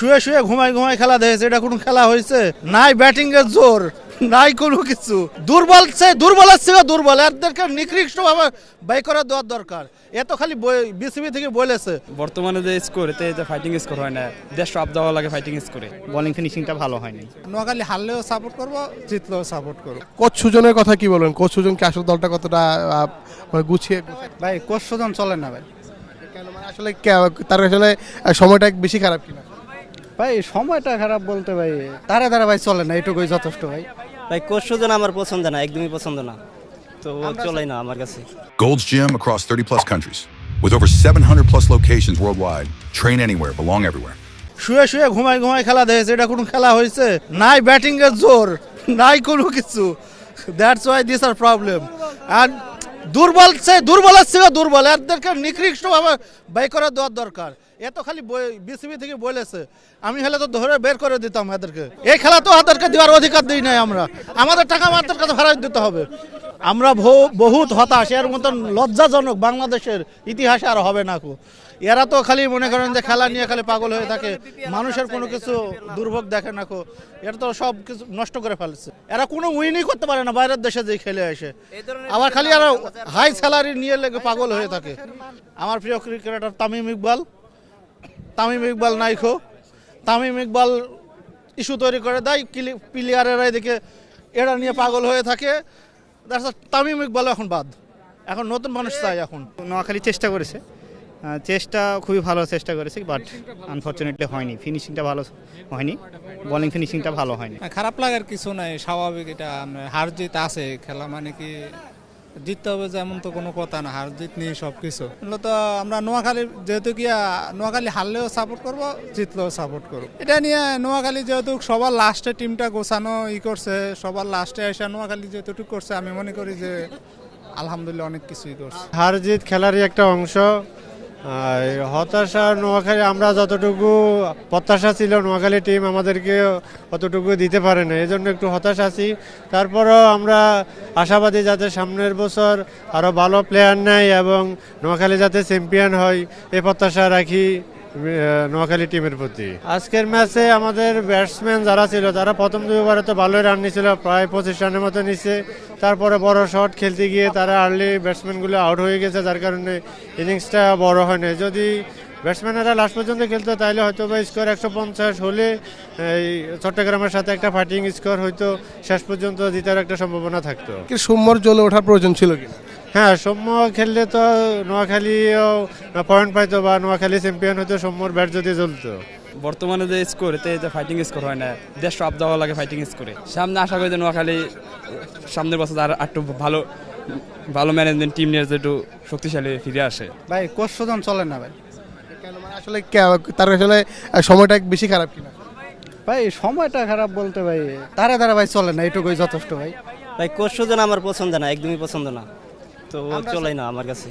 শুয়ে শুয়ে ঘুমাই ঘুমাই খেলা দেখেছে, এটা কোনো খেলা হয়েছে? নাই ব্যাটিং এর জোর, নাই কোনো কিছু। দুর্বল দুর্বলের থেকে দুর্বল, এদেরকে নিকৃষ্ট ভাবে বাই করে দেওয়ার দরকার। এ তো খালি বিসিবি থেকে বলেছে। বর্তমানে যে স্কোর এতে যে ফাইটিং স্কোর হয় না, দেশ সব দেওয়া লাগে ফাইটিং স্কোরে। বোলিং ফিনিশিংটা ভালো হয়নি। নোয়াখালী হারলেও সাপোর্ট করব, জিতলেও সাপোর্ট করব। কোচ সুজনের কথা কি বলবেন? কোচ সুজন কি আসলে দলটা কতটা গুছিয়ে? ভাই কোচ সুজন চলে না ভাই। কেন মানে আসলে তার আসলে সময়টা বেশি খারাপ কিনা? ভাই সময়টা খারাপ বলতে ভাই তারা ভাই চলে না, এটুকুই যথেষ্ট ভাই। ভাই কোচ সুজন আমার পছন্দ না, একদমই পছন্দ না, তো চলেই না আমার কাছে। Gold's Gym across 30 plus countries. With over 700 plus locations worldwide. Train anywhere, belong everywhere. শুয়ে শুয়ে ঘুমাই ঘুমাই খেলা দেখেছে, এটা কোনো খেলা হয়েছে? নাই ব্যাটিং এর জোর, নাই কোনো কিছু। That's why this are problem. আর দুর্বলের থেকে দুর্বল, এদেরকে নিকৃষ্ট ভাবে বাই করে দেওয়ার দরকার। এ তো খালি বিসিবি থেকে বলেছে। আমি হলে তো ধরে বের করে দিতাম এদেরকে। এই খেলা তো এদেরকে দেওয়ার অধিকার দিই নাই আমরা। আমাদের টাকা আমাদের কাছে ফেরত দিতে হবে। আমরা বহুত হতাশ। এর মতন লজ্জাজনক বাংলাদেশের ইতিহাসে আর হবে না কো। এরা তো খালি মনে করেন যে খেলা নিয়ে খালি পাগল হয়ে থাকে, মানুষের কোনো কিছু দুর্ভোগ দেখে না কো। এরা তো সব কিছু নষ্ট করে ফেলছে। এরা কোনো উইনই করতে পারে না বাইরের দেশে যে খেলে আসে। আবার খালি এরা হাই স্যালারি নিয়ে লেগে পাগল হয়ে থাকে। আমার প্রিয় ক্রিকেটার তামিম ইকবাল নাইখো। তামিম ইকবাল ইস্যু তৈরি করে দেয়, প্লেয়ারেরা এদিকে এরা নিয়ে পাগল হয়ে থাকে। তামিম ইকবাল এখন বাদ, এখন নতুন মানুষ চাই। এখন নোয়াখালী চেষ্টা করেছে, চেষ্টা খুবই ভালো চেষ্টা করেছে, বাট আনফরচুনেটলি হয়নি। ফিনিশিংটা ভালো হয়নি, বোলিং ফিনিশিংটা ভালো হয়নি। খারাপ লাগার কিছু নাই, স্বাভাবিক। এটা হার জিত আছে, খেলা মানে কি জিততে হবে যেমন তো কোনো কথা না, হার জিত নিয়ে সব কিছু। তো আমরা নোয়াখালী যেহেতু নোয়াখালী হারলেও সাপোর্ট করব, জিতলেও সাপোর্ট করব। এটা নিয়ে নোয়াখালী যেহেতু সবার লাস্টে টিমটা গোছানো করছে, সবার লাস্টে এসে নোয়াখালী যেহেতু করছে, আমি মনে করি যে আলহামদুলিল্লাহ অনেক কিছুই করছে। হার জিত খেলারই একটা অংশ। আর হতাশা, নোয়াখালী আমরা যতটুকু প্রত্যাশা ছিল নোয়াখালী টিম আমাদেরকে অতটুকু দিতে পারে না, এই জন্য একটু হতাশ আছি। তারপরেও আমরা আশাবাদী যাতে সামনের বছর আরও ভালো প্লেয়ার নেয় এবং নোয়াখালী যাতে চ্যাম্পিয়ন হয়, এই প্রত্যাশা রাখি নোয়াখালী টিমের প্রতি। আজকের ম্যাচে আমাদের ব্যাটসম্যান যারা ছিল তারা প্রথম 2 ওভারে তো ভালোই রান নিয়েছিল, প্রায় 25 রানের মতো নিচ্ছে। তারপরে বড় শট খেলতে গিয়ে তারা আর্লি ব্যাটসম্যানগুলো আউট হয়ে গেছে, যার কারণে ইনিংসটা বড় হয় না। যদি ব্যাটসম্যানেরা লাস্ট পর্যন্ত খেলতো তাহলে হয়তো বা স্কোর 150 হলে এই চট্টগ্রামের সাথে একটা ফাইটিং স্কোর হয়তো শেষ পর্যন্ত জিতার একটা সম্ভাবনা থাকতো। কি সৌম্যর জ্বলে ওঠার প্রয়োজন ছিল কিনা? হ্যাঁ, সৌম্য খেললে তো নোয়াখালীও পয়েন্ট পাইতো বা নোয়াখালী চ্যাম্পিয়ন হতো সৌম্যর ব্যাট যদি জ্বলতো। বর্তমানে যে স্কোর এতে যে ফাইটিং স্কোর হয় না, দেশ সব দেওয়া লাগে ফাইটিং স্কোরে। সামনে আশা করি যে নোয়াখালী সামনের বছর আর একটু ভালো ম্যানেজমেন্ট টিম নিয়ে যে একটু শক্তিশালী ফিরে আসে। ভাই কোচ সুজন চলে না ভাই। কেন মানে আসলে তার আসলে সময়টা বেশি খারাপ কিনা? ভাই সময়টা খারাপ বলতে ভাই তারা ভাই চলে না, এটুকুই যথেষ্ট ভাই। ভাই কোচ সুজন আমার পছন্দ না, একদমই পছন্দ না, তো চলেই না আমার কাছে।